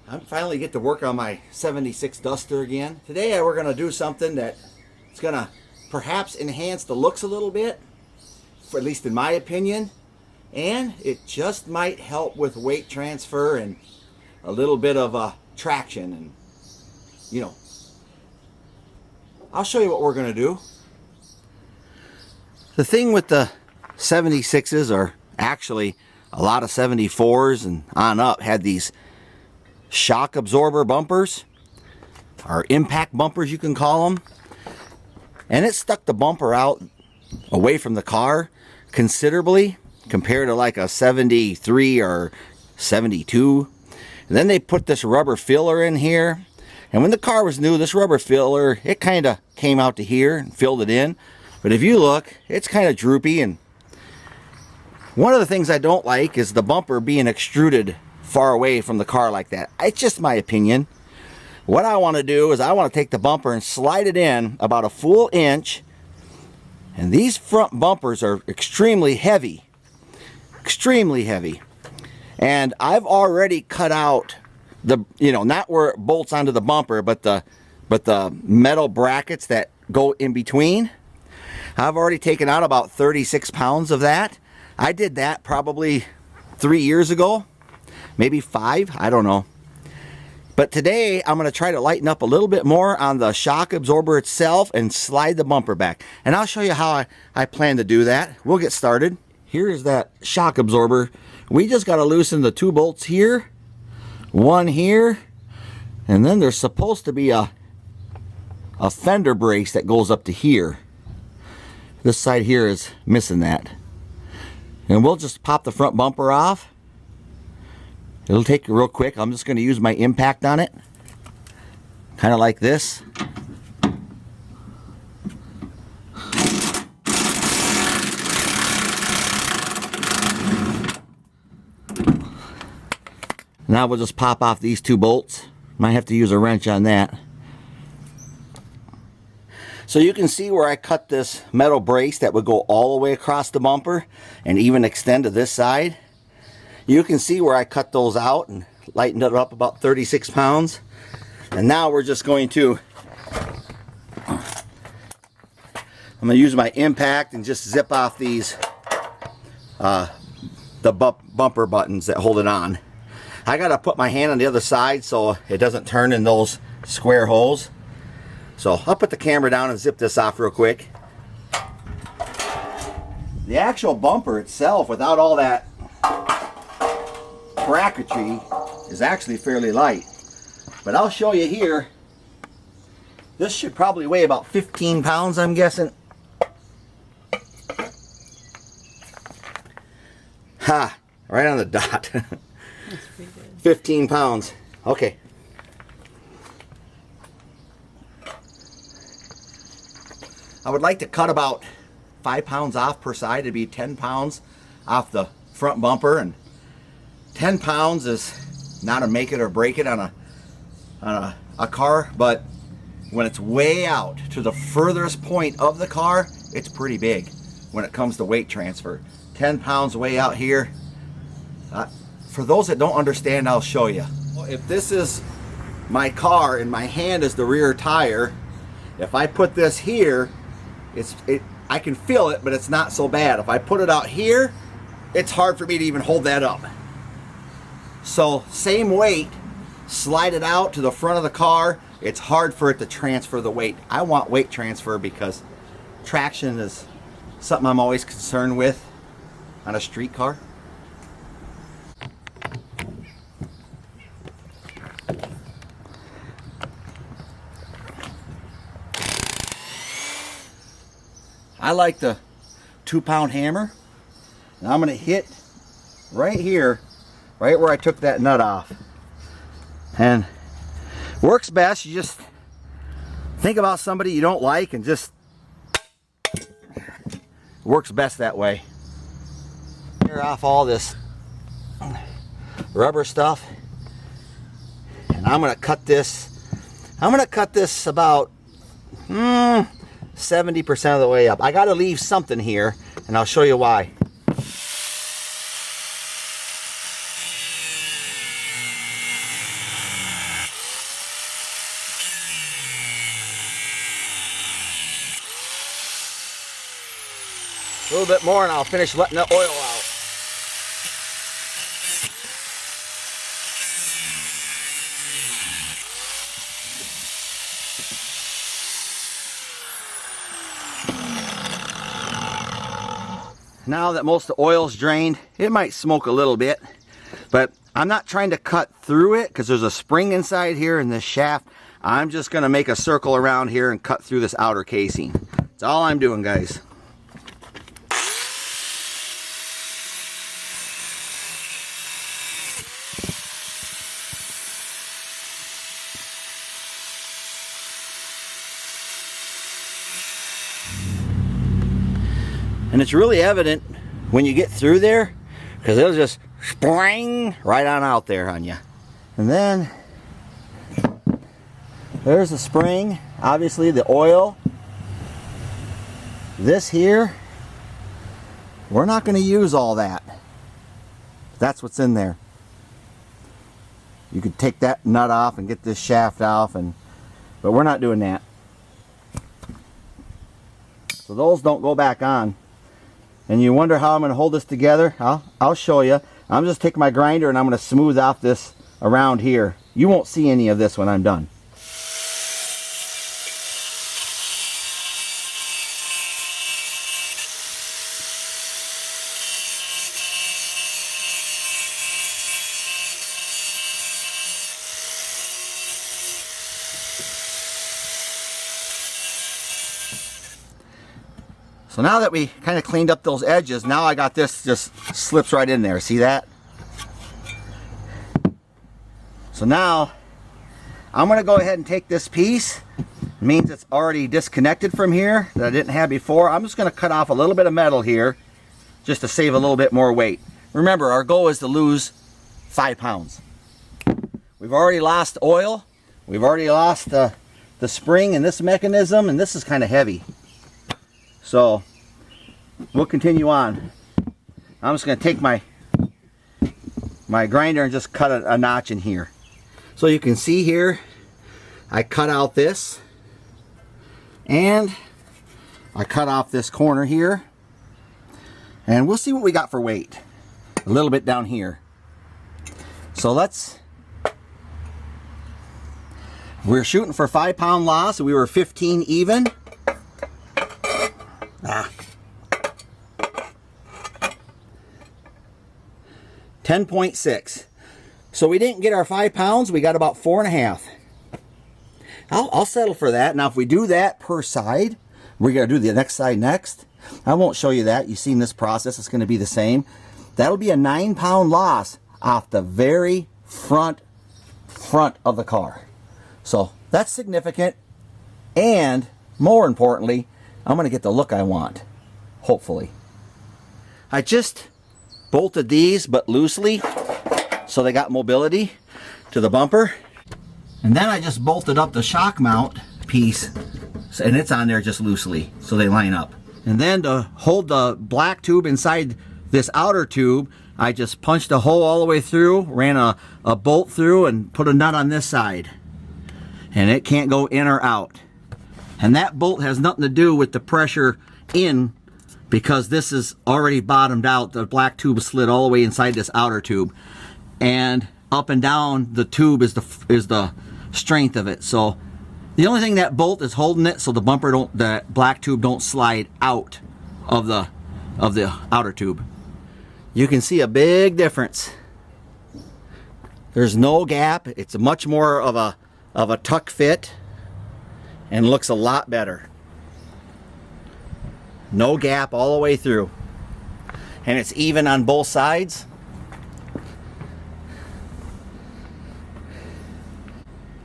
I finally get to work on my 76 Duster again. Today we're going to do something that's going to perhaps enhance the looks a little bit, for at least in my opinion, and it just might help with weight transfer and a little bit of traction, and you know, I'll show you what we're going to do. The thing with the 76s, or actually a lot of 74s and on up, had these shock absorber bumpers, or impact bumpers you can call them, and it stuck the bumper out away from the car considerably compared to like a 73 or 72. And then they put this rubber filler in here, and when the car was new, this rubber filler, it kind of came out to here and filled it in, but if you look, it's kind of droopy. And one of the things I don't like is the bumper being extruded far away from the car like that. It's just my opinion. What I want to do is I want to take the bumper and slide it in about a full inch, and these front bumpers are extremely heavy, and I've already cut out the, you know, not where it bolts onto the bumper, but the metal brackets that go in between. I've already taken out about 36 pounds of that. I did that probably 3 years ago, maybe 5, I don't know. But today I'm going to try to lighten up a little bit more on the shock absorber itself and slide the bumper back. And I'll show you how I plan to do that. We'll get started. Here's that shock absorber. We just got to loosen the 2 bolts here, 1 here, and then there's supposed to be a fender brace that goes up to here. This side here is missing that. And we'll just pop the front bumper off. It'll take real quick. I'm just going to use my impact on it, kind of like this. Now we'll just pop off these 2 bolts. Might have to use a wrench on that. So you can see where I cut this metal brace that would go all the way across the bumper and even extend to this side. You can see where I cut those out and lightened it up about 36 pounds. And now we're just going to, I'm going to use my impact and just zip off these, the bumper buttons that hold it on. I got to put my hand on the other side so it doesn't turn in those square holes. So I'll put the camera down and zip this off real quick. The actual bumper itself, without all that bracketry, is actually fairly light. But I'll show you here. This should probably weigh about 15 pounds, I'm guessing. Ha! Right on the dot. That's pretty good. 15 pounds. Okay. I would like to cut about 5 pounds off per side. It'd be 10 pounds off the front bumper, and 10 pounds is not a make it or break it on a car, but when it's way out to the furthest point of the car, it's pretty big when it comes to weight transfer. 10 pounds way out here. For those that don't understand, I'll show you. If this is my car and my hand is the rear tire, if I put this here, I can feel it, but it's not so bad. If I put it out here, it's hard for me to even hold that up. So same weight, slide it out to the front of the car, it's hard for it to transfer the weight. I want weight transfer because traction is something I'm always concerned with on a street car. I like the 2-pound hammer. Now I'm going to hit right here, right where I took that nut off. And works best, you just think about somebody you don't like and just works best that way. Clear off all this rubber stuff. And I'm going to cut this. I'm going to cut this about 70% of the way up. I got to leave something here, and I'll show you why. A little bit more and I'll finish letting the oil out. Now that most of the oil's drained, it might smoke a little bit, but I'm not trying to cut through it because there's a spring inside here in this shaft. I'm just going to make a circle around here and cut through this outer casing. That's all I'm doing, guys. And it's really evident when you get through there, because it'll just spring right on out there on you. And then there's the spring, obviously the oil. This here, we're not going to use all that. That's what's in there. You could take that nut off and get this shaft off, but we're not doing that. So those don't go back on. And you wonder how I'm going to hold this together? I'll show you. I'm just taking my grinder and I'm going to smooth off this around here. You won't see any of this when I'm done. So now that we kind of cleaned up those edges, now I got this just slips right in there. See that? So now I'm going to go ahead and take this piece. It means it's already disconnected from here that I didn't have before. I'm just going to cut off a little bit of metal here just to save a little bit more weight. Remember, our goal is to lose 5 pounds. We've already lost oil. We've already lost the spring in this mechanism, and this is kind of heavy. So we'll continue on. I'm just going to take my grinder and just cut a notch in here. So you can see here, I cut out this, and I cut off this corner here, and we'll see what we got for weight. A little bit down here. So we're shooting for 5 pound loss. We were 15 even. 10.6. So we didn't get our 5 pounds. We got about 4.5. I'll settle for that. Now, if we do that per side, we're going to do the next side next. I won't show you that. You've seen this process. It's going to be the same. That'll be a 9 pound loss off the very front of the car. So that's significant. And more importantly, I'm going to get the look I want, hopefully. I just bolted these, but loosely, so they got mobility to the bumper. And then I just bolted up the shock mount piece, and it's on there just loosely, so they line up. And then to hold the black tube inside this outer tube, I just punched a hole all the way through, ran a bolt through, and put a nut on this side. And it can't go in or out. And that bolt has nothing to do with the pressure in, because this is already bottomed out. The black tube slid all the way inside this outer tube, and up and down the tube is the strength of it. So the only thing that bolt is holding it, so the black tube don't slide out of the outer tube. You can see a big difference. There's no gap. It's much more of a tuck fit and looks a lot better. No gap all the way through. And it's even on both sides.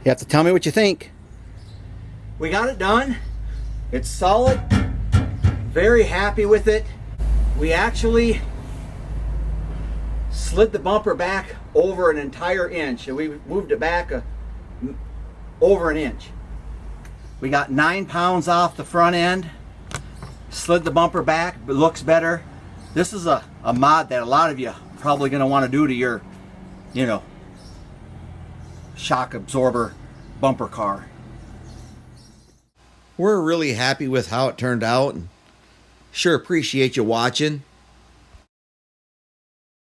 You have to tell me what you think. We got it done. It's solid. Very happy with it. We actually slid the bumper back over an entire inch, and we moved it back over an inch. We got 9 pounds off the front end, slid the bumper back, but looks better. This is a mod that a lot of you probably going to want to do to your, shock absorber bumper car. We're really happy with how it turned out. Sure appreciate you watching.